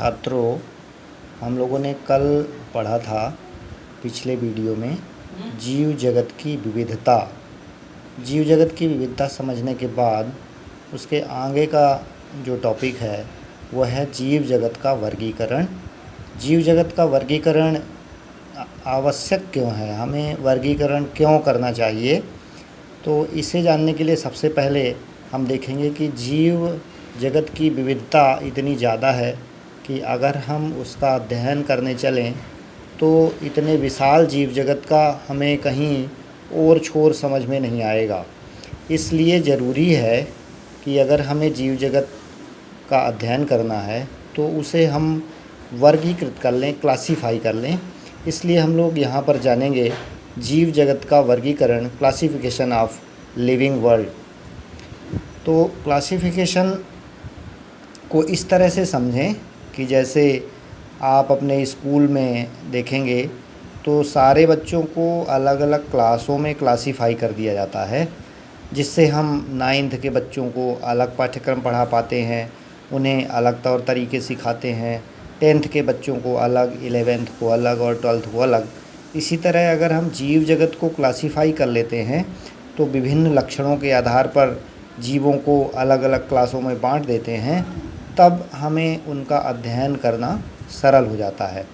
छात्रों, हम लोगों ने कल पढ़ा था पिछले वीडियो में जीव जगत की विविधता। जीव जगत की विविधता समझने के बाद उसके आगे का जो टॉपिक है वह है जीव जगत का वर्गीकरण। जीव जगत का वर्गीकरण आवश्यक क्यों है, हमें वर्गीकरण क्यों करना चाहिए। तो इसे जानने के लिए सबसे पहले हम देखेंगे कि जीव जगत की विविधता इतनी ज़्यादा है कि अगर हम उसका अध्ययन करने चलें तो इतने विशाल जीव जगत का हमें कहीं और छोर समझ में नहीं आएगा। इसलिए ज़रूरी है कि अगर हमें जीव जगत का अध्ययन करना है तो उसे हम वर्गीकृत कर लें, क्लासीफाई कर लें। इसलिए हम लोग यहाँ पर जानेंगे जीव जगत का वर्गीकरण, क्लासिफिकेशन ऑफ लिविंग वर्ल्ड। तो क्लासिफिकेशन को इस तरह से समझें कि जैसे आप अपने स्कूल में देखेंगे तो सारे बच्चों को अलग अलग क्लासों में क्लासीफाई कर दिया जाता है, जिससे हम 9th के बच्चों को अलग पाठ्यक्रम पढ़ा पाते हैं, उन्हें अलग तौर तरीके सिखाते हैं। 10th के बच्चों को अलग, 11th को अलग और 12th को अलग। इसी तरह अगर हम जीव जगत को क्लासीफाई कर लेते हैं तो विभिन्न लक्षणों के आधार पर जीवों को अलग अलग क्लासों में बांट देते हैं, तब हमें उनका अध्ययन करना सरल हो जाता है।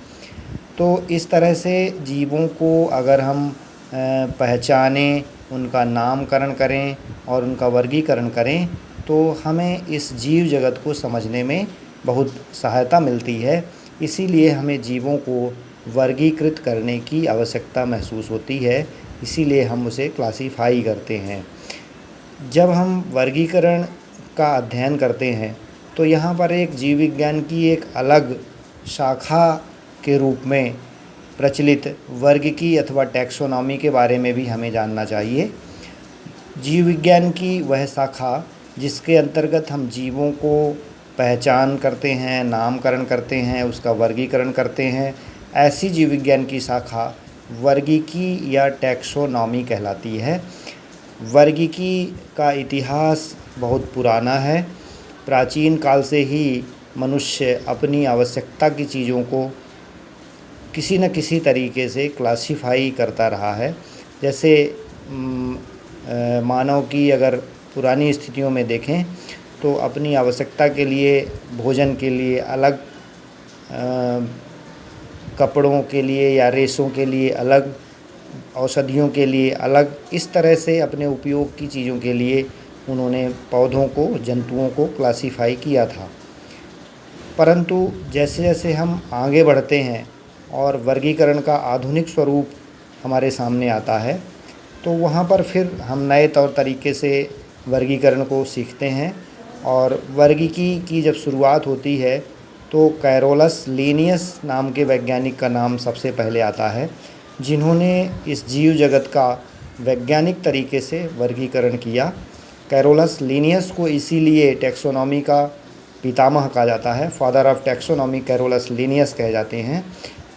तो इस तरह से जीवों को अगर हम पहचानें, उनका नामकरण करें और उनका वर्गीकरण करें तो हमें इस जीव जगत को समझने में बहुत सहायता मिलती है। इसीलिए हमें जीवों को वर्गीकृत करने की आवश्यकता महसूस होती है, इसीलिए हम उसे क्लासीफाई करते हैं। जब हम वर्गीकरण का अध्ययन करते हैं तो यहाँ पर एक जीव विज्ञान की एक अलग शाखा के रूप में प्रचलित वर्गीकी अथवा टैक्सोनॉमी के बारे में भी हमें जानना चाहिए। जीव विज्ञान की वह शाखा जिसके अंतर्गत हम जीवों को पहचान करते हैं, नामकरण करते हैं, उसका वर्गीकरण करते हैं, ऐसी जीव विज्ञान की शाखा वर्गीकी या टैक्सोनॉमी कहलाती है। वर्गीकी का इतिहास बहुत पुराना है। प्राचीन काल से ही मनुष्य अपनी आवश्यकता की चीज़ों को किसी न किसी तरीके से क्लासीफाई करता रहा है। जैसे मानव की अगर पुरानी स्थितियों में देखें तो अपनी आवश्यकता के लिए, भोजन के लिए अलग, कपड़ों के लिए या रेशों के लिए अलग, औषधियों के लिए अलग, इस तरह से अपने उपयोग की चीज़ों के लिए उन्होंने पौधों को, जंतुओं को क्लासीफाई किया था। परंतु जैसे जैसे हम आगे बढ़ते हैं और वर्गीकरण का आधुनिक स्वरूप हमारे सामने आता है तो वहाँ पर फिर हम नए तौर तरीके से वर्गीकरण को सीखते हैं। और वर्गीकी की जब शुरुआत होती है तो कैरोलस लीनियस नाम के वैज्ञानिक का नाम सबसे पहले आता है, जिन्होंने इस जीव जगत का वैज्ञानिक तरीके से वर्गीकरण किया। कैरोलस लीनियस को इसीलिए टैक्सोनॉमी का पितामह कहा जाता है, father of taxonomy Carolus Linnaeus कहे जाते हैं।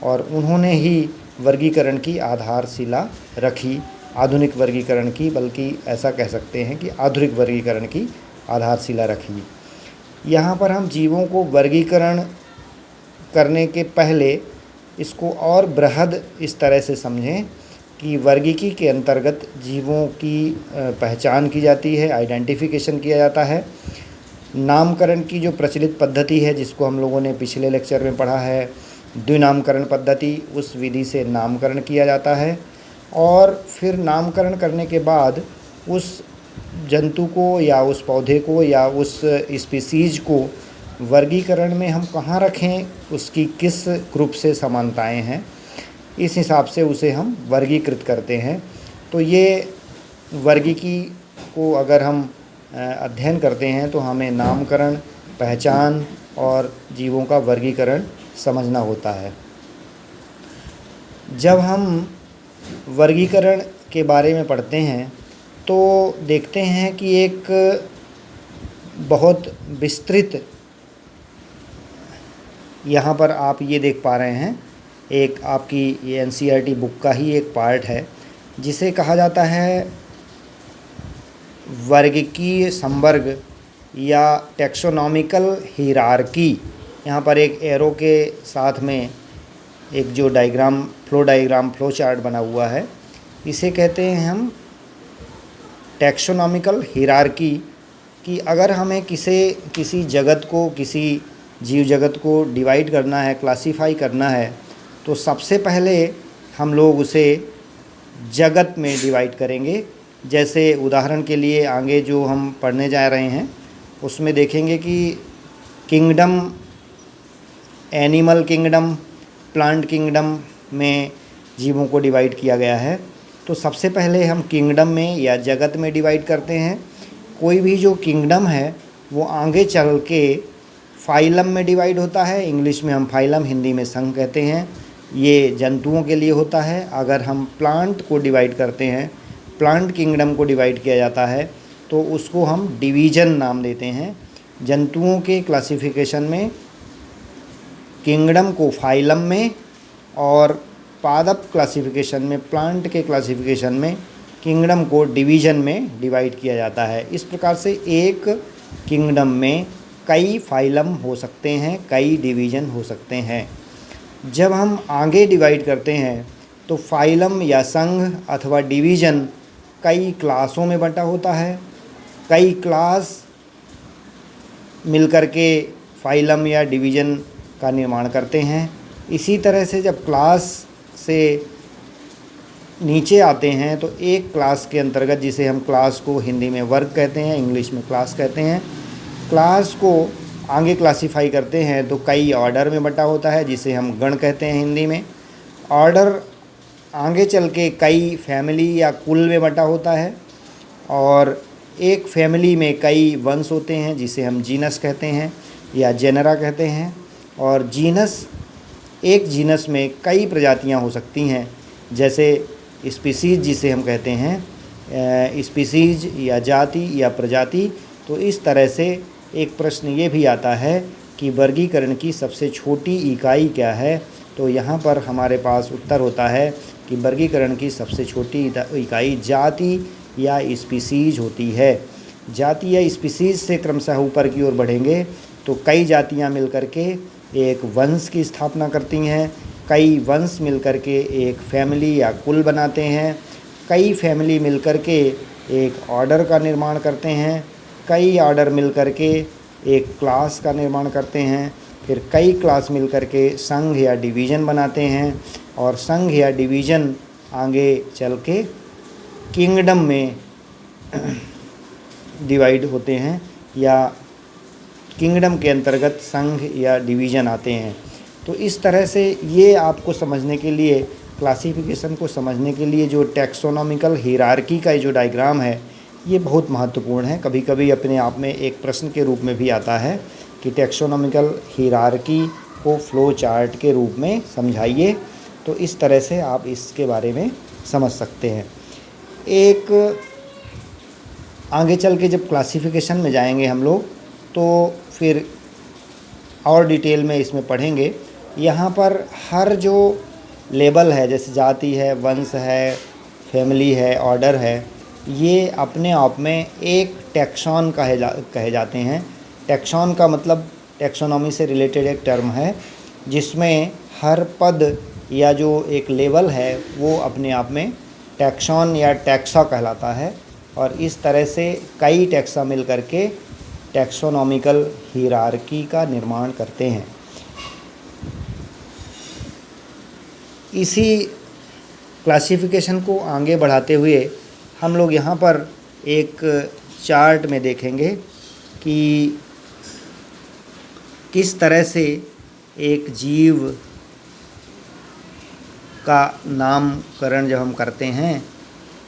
और उन्होंने ही वर्गीकरण की आधारशिला रखी, आधुनिक वर्गीकरण की, बल्कि ऐसा कह सकते हैं कि आधुनिक वर्गीकरण की आधारशिला रखी। यहाँ पर हम जीवों को वर्गीकरण करने के पहले इसको और बृहद इस तरह से समझें कि वर्गीकी के अंतर्गत जीवों की पहचान की जाती है, आइडेंटिफिकेशन किया जाता है। नामकरण की जो प्रचलित पद्धति है, जिसको हम लोगों ने पिछले लेक्चर में पढ़ा है, द्विनामकरण पद्धति, उस विधि से नामकरण किया जाता है। और फिर नामकरण करने के बाद उस जंतु को या उस पौधे को या उस स्पीसीज को वर्गीकरण में हम कहाँ रखें, उसकी किस ग्रुप से समानताएं हैं, इस हिसाब से उसे हम वर्गीकृत करते हैं। तो ये वर्गीकी को अगर हम अध्ययन करते हैं तो हमें नामकरण, पहचान और जीवों का वर्गीकरण समझना होता है। जब हम वर्गीकरण के बारे में पढ़ते हैं तो देखते हैं कि एक बहुत विस्तृत, यहाँ पर आप ये देख पा रहे हैं, एक आपकी ये NCERT बुक का ही एक पार्ट है जिसे कहा जाता है वर्गीकीय संवर्ग या टैक्सोनॉमिकल हिरार्की। यहाँ पर एक एरो के साथ में एक जो फ्लो चार्ट बना हुआ है, इसे कहते हैं हम टैक्सोनॉमिकल हिरार्की। कि अगर हमें किसी जगत को, किसी जीव जगत को डिवाइड करना है, क्लासिफाई करना है, तो सबसे पहले हम लोग उसे जगत में डिवाइड करेंगे। जैसे उदाहरण के लिए आगे जो हम पढ़ने जा रहे हैं उसमें देखेंगे कि kingdom, animal kingdom, plant kingdom में जीवों को डिवाइड किया गया है। तो सबसे पहले हम किंगडम में या जगत में डिवाइड करते हैं। कोई भी जो किंगडम है वो आगे चल के फाइलम में डिवाइड होता है। इंग्लिश में हम फाइलम, हिंदी में संघ कहते हैं। ये जंतुओं के लिए होता है। अगर हम प्लांट को डिवाइड करते हैं, प्लांट किंगडम को डिवाइड किया जाता है, तो उसको हम डिवीज़न नाम देते हैं। जंतुओं के क्लासिफिकेशन में किंगडम को फाइलम में और पादप क्लासिफिकेशन में, प्लांट के क्लासिफिकेशन में किंगडम को डिवीज़न में डिवाइड किया जाता है। इस प्रकार से एक किंगडम में कई फाइलम हो सकते हैं, कई डिवीज़न हो सकते हैं। जब हम आगे डिवाइड करते हैं तो फाइलम या संघ अथवा डिवीज़न कई क्लासों में बंटा होता है। कई क्लास मिलकर के फाइलम या डिवीज़न का निर्माण करते हैं। इसी तरह से जब क्लास से नीचे आते हैं तो एक क्लास के अंतर्गत, जिसे हम क्लास को हिंदी में वर्ग कहते हैं, इंग्लिश में क्लास कहते हैं, क्लास को आगे क्लासिफाई करते हैं तो कई ऑर्डर में बंटा होता है, जिसे हम गण कहते हैं हिंदी में। ऑर्डर आगे चल के कई फैमिली या कुल में बंटा होता है, और एक फैमिली में कई वंश होते हैं, जिसे हम जीनस कहते हैं या जेनरा कहते हैं। और एक जीनस में कई प्रजातियां हो सकती हैं, जैसे स्पीसीज जिसे हम कहते हैं, स्पीसीज या जाति या प्रजाति। तो इस तरह से एक प्रश्न ये भी आता है कि वर्गीकरण की सबसे छोटी इकाई क्या है। तो यहाँ पर हमारे पास उत्तर होता है कि वर्गीकरण की सबसे छोटी इकाई जाति या स्पीसीज होती है। जाति या स्पीसीज से क्रमशः ऊपर की ओर बढ़ेंगे तो कई जातियाँ मिलकर के एक वंश की स्थापना करती हैं। कई वंश मिलकर के एक फैमिली या कुल बनाते हैं। कई फैमिली मिलकर के एक ऑर्डर का निर्माण करते हैं। कई ऑर्डर मिलकर के एक क्लास का निर्माण करते हैं। फिर कई क्लास मिलकर के संघ या डिवीज़न बनाते हैं, और संघ या डिवीज़न आगे चल के किंगडम में डिवाइड होते हैं, या किंगडम के अंतर्गत संघ या डिवीज़न आते हैं। तो इस तरह से ये आपको समझने के लिए, क्लासिफिकेशन को समझने के लिए, जो टैक्सोनॉमिकल हिरार्की का जो डायग्राम है ये बहुत महत्वपूर्ण है। कभी कभी अपने आप में एक प्रश्न के रूप में भी आता है कि टैक्सोनॉमिकल हिरार्की को फ्लो चार्ट के रूप में समझाइए। तो इस तरह से आप इसके बारे में समझ सकते हैं। एक आगे चल के जब क्लासिफिकेशन में जाएंगे हम लोग तो फिर और डिटेल में इसमें पढ़ेंगे। यहाँ पर हर जो लेबल है, जैसे जाति है, वंश है, फैमिली है, ऑर्डर है, ये अपने आप में एक टैक्सॉन कहे जाते हैं। टैक्सॉन का मतलब टैक्सोनॉमी से रिलेटेड एक टर्म है, जिसमें हर पद या जो एक लेवल है वो अपने आप में टैक्सॉन या टैक्सा कहलाता है। और इस तरह से कई टैक्सा मिल करके टैक्सोनॉमिकल हिरार्की का निर्माण करते हैं। इसी क्लासिफिकेशन को आगे बढ़ाते हुए हम लोग यहाँ पर एक चार्ट में देखेंगे कि किस तरह से एक जीव का नामकरण जब हम करते हैं,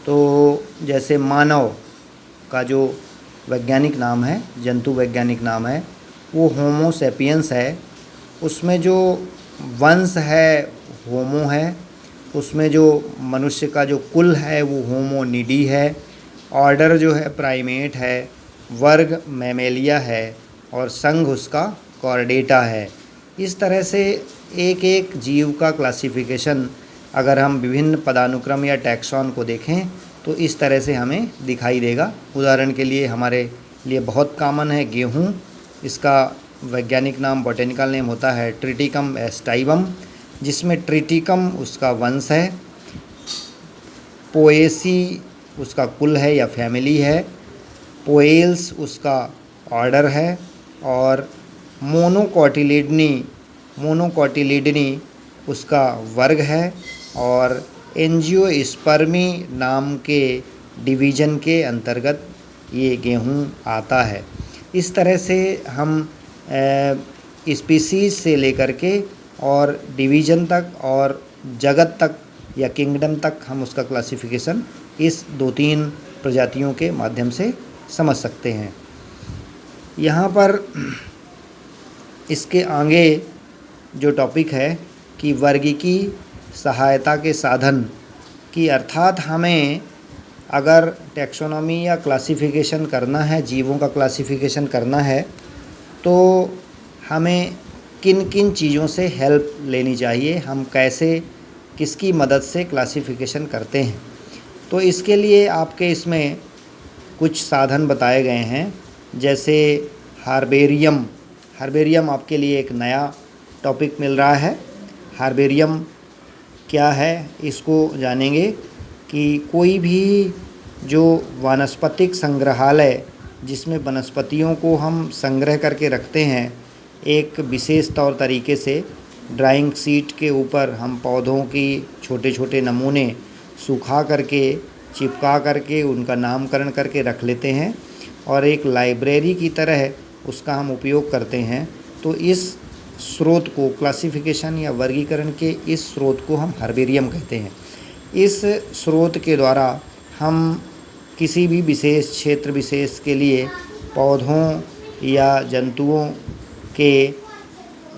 तो जैसे मानव का जो वैज्ञानिक नाम है, जंतु वैज्ञानिक नाम है, वो होमो सेपियंस है। उसमें जो वंश है होमो है, उसमें जो मनुष्य का जो कुल है वो होमोनिडी है, ऑर्डर जो है प्राइमेट है, वर्ग मैमेलिया है, और संघ उसका कॉर्डेटा है। इस तरह से एक एक जीव का क्लासिफिकेशन अगर हम विभिन्न पदानुक्रम या टैक्सॉन को देखें तो इस तरह से हमें दिखाई देगा। उदाहरण के लिए हमारे लिए बहुत कॉमन है गेहूँ। इसका वैज्ञानिक नाम बॉटेनिकल नेम होता है ट्रिटिकम एस्टाइवम, जिसमें ट्रिटिकम उसका वंश है, पोएसी उसका कुल है या फैमिली है, पोएल्स उसका ऑर्डर है, और मोनोकोटिलिडनी उसका वर्ग है, और एंजियोस्पर्मी नाम के डिवीज़न के अंतर्गत ये गेहूँ आता है। इस तरह से हम स्पीसीज़ से लेकर के और डिवीज़न तक और जगत तक या किंगडम तक हम उसका क्लासिफिकेशन इस 2-3 प्रजातियों के माध्यम से समझ सकते हैं। यहाँ पर इसके आगे जो टॉपिक है कि वर्गीकी सहायता के साधन की, अर्थात हमें अगर टैक्सोनॉमी या क्लासिफिकेशन करना है, जीवों का क्लासिफिकेशन करना है, तो हमें किन किन चीज़ों से हेल्प लेनी चाहिए, हम कैसे किसकी मदद से क्लासिफिकेशन करते हैं। तो इसके लिए आपके इसमें कुछ साधन बताए गए हैं, जैसे हार्बेरियम आपके लिए एक नया टॉपिक मिल रहा है। हार्बेरियम क्या है इसको जानेंगे कि कोई भी जो वानस्पतिक संग्रहालय जिसमें वनस्पतियों को हम संग्रह करके रखते हैं, एक विशेष तौर तरीके से ड्राइंग शीट के ऊपर हम पौधों की छोटे छोटे नमूने सुखा करके चिपका करके उनका नामकरण करके रख लेते हैं और एक लाइब्रेरी की तरह उसका हम उपयोग करते हैं। तो इस स्रोत को, क्लासिफिकेशन या वर्गीकरण के इस स्रोत को हम हार्बेरियम कहते हैं। इस स्रोत के द्वारा हम किसी भी विशेष क्षेत्र विशेष के लिए पौधों या जंतुओं के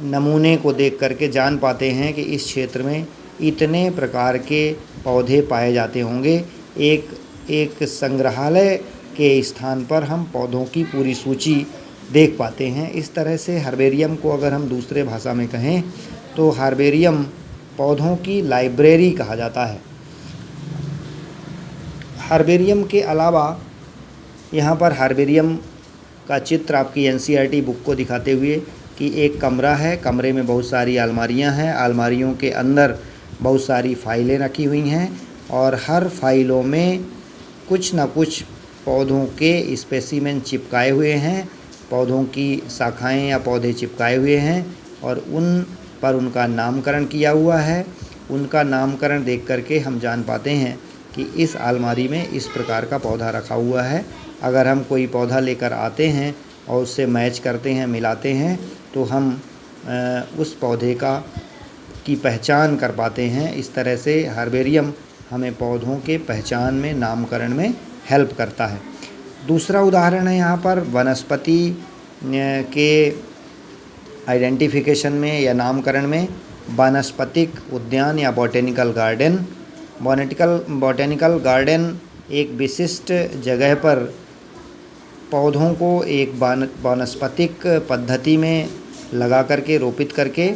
नमूने को देख करके जान पाते हैं कि इस क्षेत्र में इतने प्रकार के पौधे पाए जाते होंगे। एक संग्रहालय के स्थान पर हम पौधों की पूरी सूची देख पाते हैं। इस तरह से हार्बेरियम को अगर हम दूसरे भाषा में कहें तो हार्बेरियम पौधों की लाइब्रेरी कहा जाता है। हार्बेरियम के अलावा यहाँ पर हार्बेरियम का चित्र आपकी एनसीईआरटी बुक को दिखाते हुए कि एक कमरा है, कमरे में बहुत सारी अलमारियाँ हैं, अलमारियों के अंदर बहुत सारी फाइलें रखी हुई हैं और हर फाइलों में कुछ न कुछ पौधों के स्पेसिमेन चिपकाए हुए हैं, पौधों की शाखाएं या पौधे चिपकाए हुए हैं और उन पर उनका नामकरण किया हुआ है। उनका नामकरण देख करके हम जान पाते हैं कि इस अलमारी में इस प्रकार का पौधा रखा हुआ है। अगर हम कोई पौधा लेकर आते हैं और उससे मैच करते हैं, मिलाते हैं, तो हम उस पौधे की पहचान कर पाते हैं। इस तरह से हार्बेरियम हमें पौधों के पहचान में, नामकरण में हेल्प करता है। दूसरा उदाहरण है यहाँ पर वनस्पति के आइडेंटिफिकेशन में या नामकरण में वानस्पतिक उद्यान या बॉटेनिकल गार्डन। बॉटेनिकल गार्डन एक विशिष्ट जगह पर पौधों को एक वानस्पतिक पद्धति में लगा करके, रोपित करके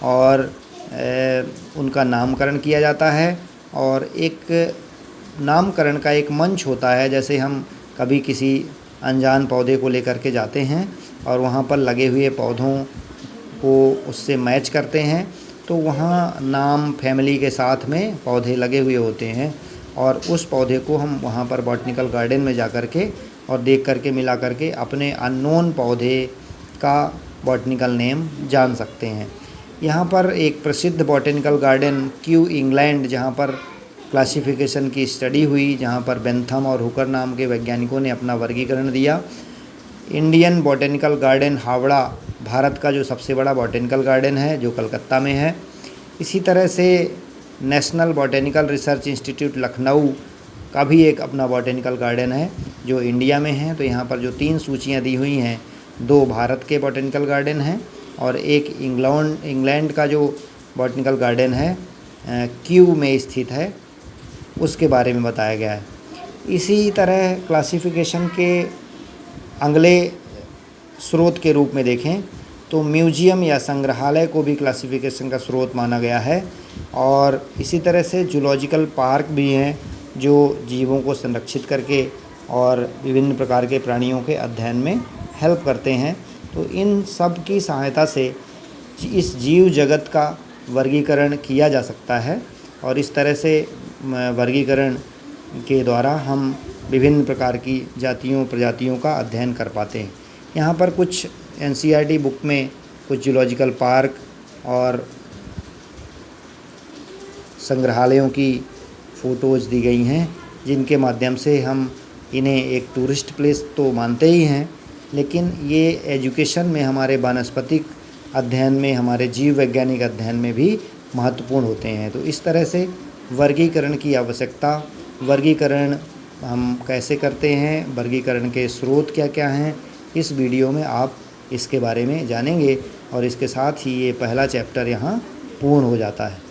और उनका नामकरण किया जाता है और एक नामकरण का एक मंच होता है। जैसे हम कभी किसी अनजान पौधे को लेकर के जाते हैं और वहाँ पर लगे हुए पौधों को उससे मैच करते हैं, तो वहाँ नाम, फैमिली के साथ में पौधे लगे हुए होते हैं और उस पौधे को हम वहाँ पर बॉटनिकल गार्डन में जा कर के और देख करके, मिला करके अपने अननोन पौधे का बॉटनिकल नेम जान सकते हैं। यहाँ पर एक प्रसिद्ध बॉटनिकल गार्डन क्यू इंग्लैंड, जहाँ पर क्लासिफिकेशन की स्टडी हुई, जहाँ पर बेंथम और हुकर नाम के वैज्ञानिकों ने अपना वर्गीकरण दिया। Indian botanical garden Howrah Bharat का जो सबसे बड़ा बॉटनिकल गार्डन है, जो कलकत्ता में है। इसी तरह से national botanical research institute Lucknow का भी एक अपना बॉटनिकल गार्डन है जो इंडिया में है। तो यहाँ पर जो 3 सूचियाँ दी हुई हैं, 2 भारत के बॉटनिकल गार्डन हैं और एक इंग्लैंड का जो बॉटनिकल गार्डन है क्यू में स्थित है, उसके बारे में बताया गया है। इसी तरह क्लासिफिकेशन के अगले स्रोत के रूप में देखें तो म्यूजियम या संग्रहालय को भी क्लासिफिकेशन का स्रोत माना गया है और इसी तरह से जूलॉजिकल पार्क भी हैं जो जीवों को संरक्षित करके और विभिन्न प्रकार के प्राणियों के अध्ययन में हेल्प करते हैं। तो इन सब की सहायता से इस जीव जगत का वर्गीकरण किया जा सकता है और इस तरह से वर्गीकरण के द्वारा हम विभिन्न प्रकार की जातियों प्रजातियों का अध्ययन कर पाते हैं। यहाँ पर कुछ एनसीईआरटी बुक में कुछ जूलॉजिकल पार्क और संग्रहालयों की फ़ोटोज़ दी गई हैं, जिनके माध्यम से हम इन्हें एक टूरिस्ट प्लेस तो मानते ही हैं, लेकिन ये एजुकेशन में, हमारे वानस्पतिक अध्ययन में, हमारे जीव वैज्ञानिक अध्ययन में भी महत्वपूर्ण होते हैं। तो इस तरह से वर्गीकरण की आवश्यकता, वर्गीकरण हम कैसे करते हैं, वर्गीकरण के स्रोत क्या क्या हैं, इस वीडियो में आप इसके बारे में जानेंगे और इसके साथ ही ये पहला चैप्टर यहाँ पूर्ण हो जाता है।